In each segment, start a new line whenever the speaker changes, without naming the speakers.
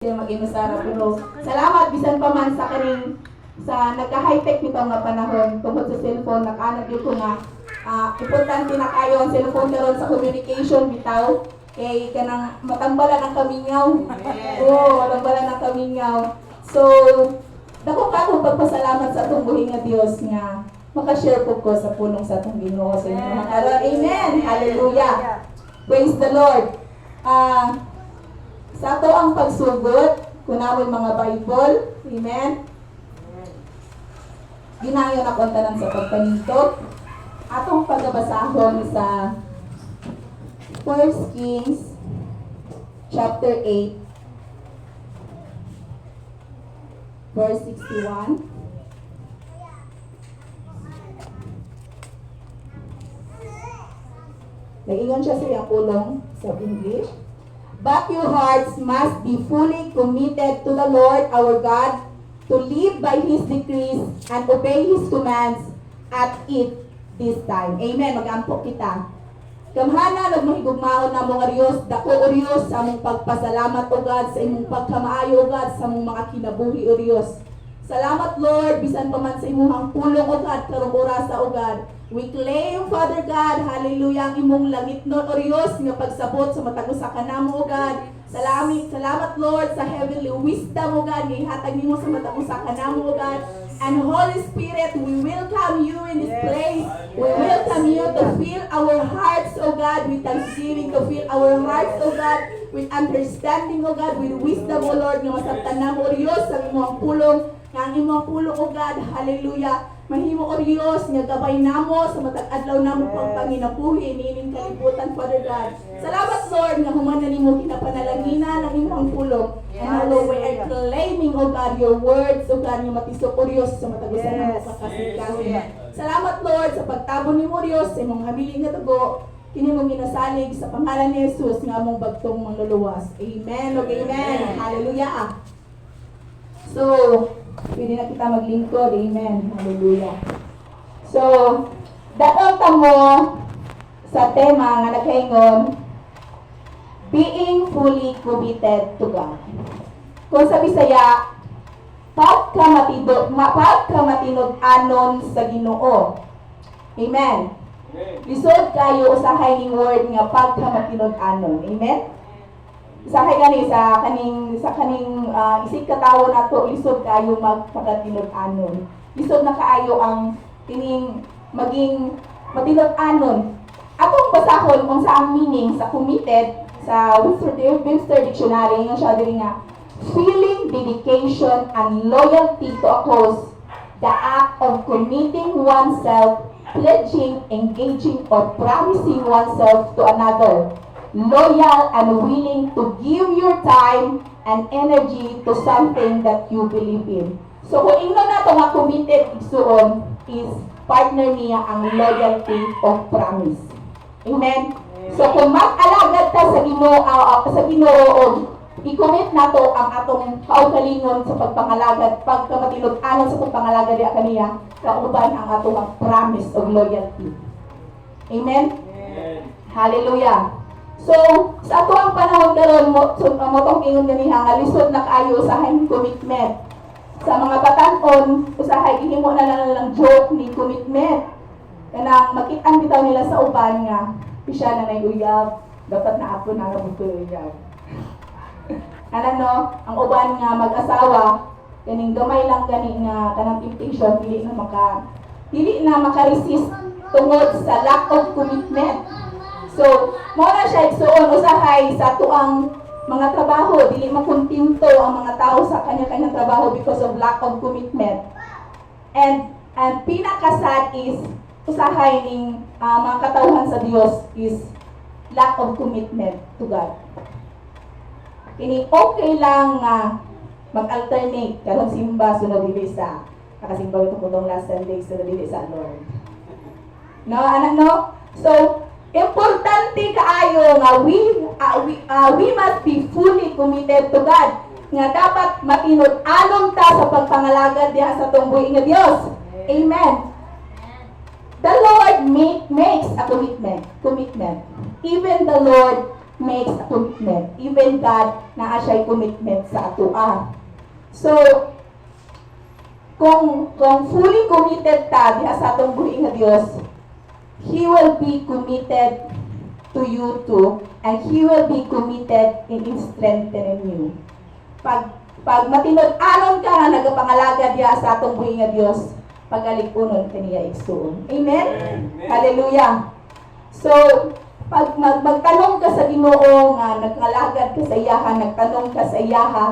Mag-inusara pero salamat bisan pa man sa kaning sa nagka-high-tech nito nga panahon tungkol sa cellphone nakaanap yun ko nga importante na kayo ang cellphone karon sa communication bitaw kay kanang matambalan ang kamingaw. Oo, matambalan ang kamingaw. So dako ka akong pagpasalamat sa atong buhi nga Dios nga maka-share po ko sa pulong sa atong Ginoo sa inyo mga karon. Amen. Hallelujah. Praise the Lord. Sa ato ang pagsugod, kunawin mga Bible, amen? Ginayon ako ang tanan sa pagpanintot. Atong pagbabasahon sa 1 Kings chapter 8 verse 61. Nag-ingon siya sa iyang pulong sa English. But your hearts must be fully committed to the Lord our God, to live by His decrees and obey His commands at it this time. Amen. Mag-ampo kita. Kamhana, nagmahigugmaon na mga Diyos, dako o Diyos, sa among pagpasalamat o God, sa imong pagkamaayo o God, sa among mga kinabuhi o Diyos. Salamat Lord, bisan pa man sa imong pulong o God, karong orasa o God. We claim, Father God, hallelujah, ang imong langit no, o Diyos, nga pagsabot sa matag usa ka namo, o God. Salamat, Lord, sa heavenly wisdom, o God, nga ihatag nimo sa matag usa ka namo, o God. And Holy Spirit, we welcome you in this place. We welcome you to fill our hearts, O God, with thanksgiving, to fill our hearts, O God, with understanding, O God, with wisdom, O Lord, nga masabtan namo, o Diyos, sa imong pulong, nga ang imong pulong, O God, hallelujah. Mahimo o Diyos, nga gabay namo sa matag adlaw namo pang panginabuhi niining kalibutan, Father God. Salamat Lord nga human na nimo kinapanalangina ng imong pulong. And Lord, we are claiming, O God, your words, O God, nga matisok o Diyos sa matag usa namo kakasig-kasig. Salamat Lord sa pagtabon nimo Diyos sa imong habiling nga dugo. Kini mong ginasalig sa pangalan ni Jesus nga among bagtong mangluluwas. Amen. O amen. Hallelujah. So, pwede na kita maglingkod. Amen. Hallelujah. So, daton ta mo sa tema nga nagkaingon, being fully committed to God. Kung sa Bisaya, pagka matinud-anon sa Ginoo. Amen. Lisod kayo usahay ning word nga pagka matinud-anon. Amen. Usahay gani sa kaning isig katawo nato, lisod kayo magpagatinud-anon. Lisod na kaayo ang kining maging matinud-anon. Atong basahon kung sa ang meaning sa committed sa Webster Dictionary, yung siya diri nga feeling dedication and loyalty to a cause, the act of committing oneself, pledging, engaging, or promising oneself to another, loyal and willing to give your time and energy to something that you believe in. So kung ingnon nato nga committed igsuon is partner niya ang loyalty of promise. Amen. So kung mag-alagad ta sa Ginoo, i-commit nato ang atong kaugalingon sa pagpangalagad, pagkamatilog-anon sa pagpangalagad diha kaniya, kauban ang atong promise of loyalty. Amen. Hallelujah. So, sa ato ang panahon karon mo tong ingon ganiha nga lisod na kaayo sa commitment. Sa mga batan-on, usahay gihimo na lang joke ni commitment. Kanang makit-an bitaw nila sa uban nga pisya na nay uyab, dapat na ako na rabutoy uyab. No, ang uban nga mag-asawa, kaning gamay lang gani nga kanang temptation dili na maka-resist tungod sa lack of commitment. So, mo na siya igsuon usahay sa tuang mga trabaho, dili makontinto ang mga tao sa kanya-kanyang trabaho because of lack of commitment. And pinakasad is usahay ning mga katawhan sa Dios is lack of commitment to God. Kini okay lang nga mag-alternate karon simba sunod dili sa nakasimba ito kung last Sunday sunod dili sa Lord. No, anak no? So, importante kaayo nga we must be fully committed to God. Nga dapat matinud-anon ta sa pagpangalagad diha sa atong buhi nga Dios. Amen. The Lord makes a commitment. Even the Lord makes a commitment. Even God, naa siya'y commitment sa atoa. So, kung fully committed ta diha sa atong buhi nga Dios, He will be committed to you too, and He will be committed in strengthening you. Pag matinod-anon ka nga nagapangalaga diha sa atong buhi nga Dios, pagalipunon kaniya igsuon. Amen? Amen. Hallelujah. So, pag magtanong ka sa Ginoo nga nagkalagad ka sa iyaha, nagtanong ka sa iyaha,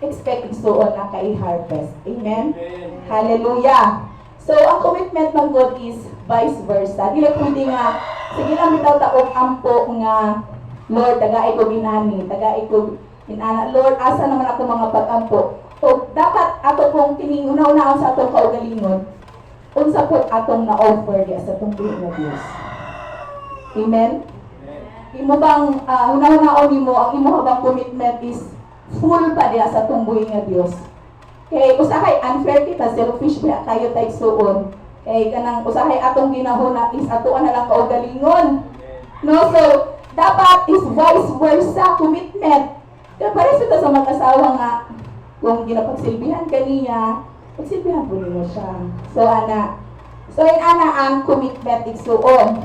expect igsuon na kay harvest. Amen? Amen. Hallelujah. So, ang commitment ng God is vice versa. Dili pwede nga, sige lang bitaw taong ampo nga, Lord, tagaay ko ginani, tagaay ko ginana. Lord, asa naman ako mga pag-ampo? O dapat ato pong una-unaon sa atong kaugalingon, unsa po atong na-offer diya sa atong buhi nga Dios. Amen? Imo bang, una-unaon nimo, ang imo bang commitment is full pa diya sa atong buhi nga Dios. Kay usahay unfair kita, selfish ba kayo tay suon. Kay kanang usahay atong ginahuna is atoan na lang kaugalingon. No, so dapat is vice versa commitment. Kaya pares ito sa mag-asawa nga kung ginapagsilbihan kaniya, pagsilbihan po niyo siya. So ana. So in ana ang commitment igsuon.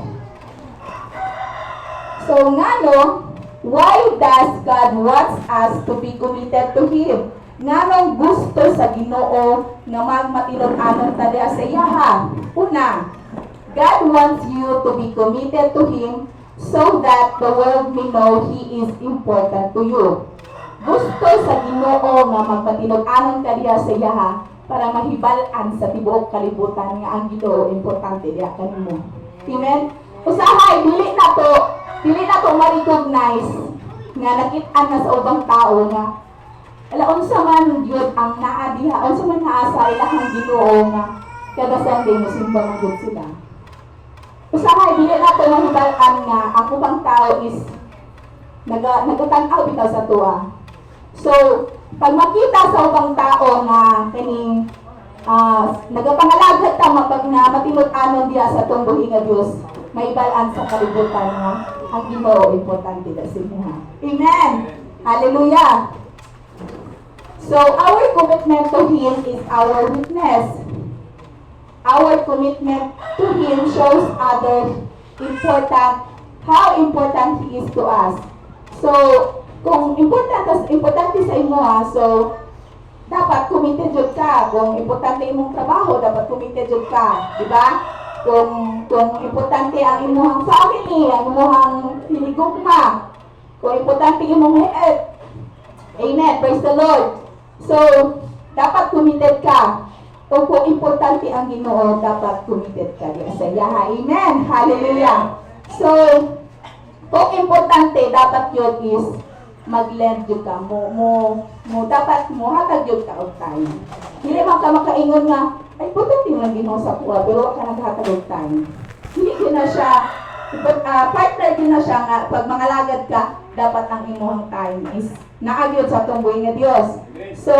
So ngano, why does God wants us to be committed to Him? Nganong gusto sa Ginoo nga magmatilon-anon ta diha sa iyaha? Una, God wants you to be committed to Him so that the world may know He is important to you. Gusto sa Ginoo nga magmatilon-anon ka diha sa iyaha para mahibal-an sa tibuok kalibutan nga ang Ginoo importante diha kanimo. Amen? Usahay, dili na to ma-recognize nga nakit-an na sa ubang tao nga unsa man gyud ang naa diha, unsa man naa sa ilahang Ginoo nga kada Sunday mo simba man gyud sila. Usahay dili nato mahibal-an nga ang ubang tao is nagatan-aw bitaw sa tuwa. So, pag makita sa ubang tao nga kaning nagapangalagad ta pag nga matilot-anon diha sa atong buhi nga Dios, mahibal-an sa kalibutan nga ang Ginoo importante sa inyo. Amen. Hallelujah. So, our commitment to Him is our witness. Our commitment to Him shows others how important He is to us. So, kung importante sa imo so, dapat committed jud ka. Kung importante imong trabaho, dapat committed jud ka. Diba? Kung importante ang imong family, ang imong hinigugma, kung importante imong health. Amen. Praise the Lord. So, dapat committed ka. O kung importante ang Ginoo, dapat committed ka diya sa iyaha. Amen. Hallelujah. So, kung importante, dapat yun is mag-lend yun ka. Dapat mo hatag yun ka og time. Hindi man ka makaingon nga, ay importante yung Ginoo sa kuha, pero wag ka naghatag og time. Hindi yun na siya, partner din na siya nga, pag mangalagad ka, dapat ang imuhang time is naagyon sa atong buhi nga Dios. So,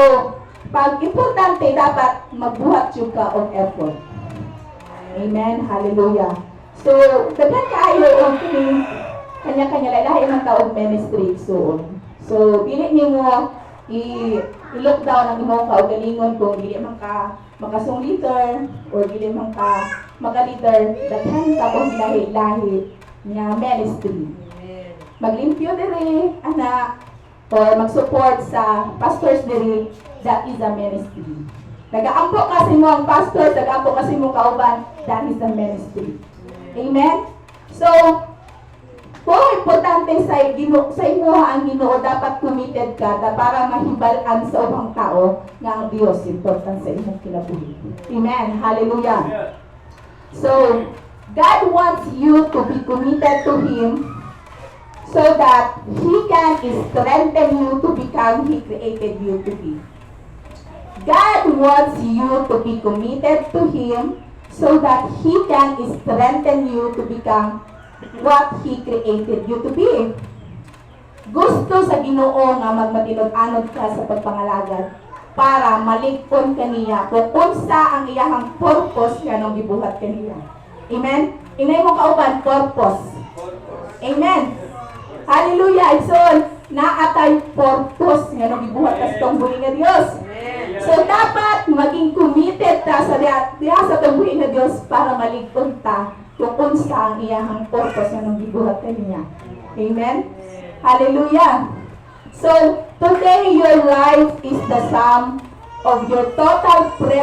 pag importante, dapat magbuhat yun ka of effort. Amen. Hallelujah. So, daghan kaayo ang kanya-kanya lahi ng taong ministry soon. So, dili nimo i-look down ang imong kaugalingon kung dili man ka makasong leader or dili man ka maka-leader, daghan ka pong lahi-lahi nga ministry. Maglimpyo diri, anak, or mag-support sa pastors diri, that is a ministry. Nag-aampo kasi mo ang pastor, nag-aampo kasi mo kauban, that is a ministry. Amen? So, kung importante sa imo ang Ginoo, dapat committed ka para mahibal-an sa ubang tao nga ang Dios important sa imong kinabuhi. Amen? Hallelujah. So, God wants you to be committed to Him so that He can strengthen you to become He created you to be. God wants you to be committed to Him so that He can strengthen you to become what He created you to be. Gusto sa Ginoo nga magmatilod-anod ka sa pagpangalagad para maligpon kaniya kung unsa ang iyahang purpose nga nung gibuhat kaniya. Amen? Inay mo kauban, purpose. Amen? Hallelujah. So, naatay purpose nga nung gibuhat ka sa itong buhay nga Diyos. So, dapat maging committed ta sa diha sa itong buhay nga Diyos para maligpon ta kung unsa ang iyahang purpose nga nung gibuhat ka niya. Amen? Hallelujah. So, today your life is the sum of your total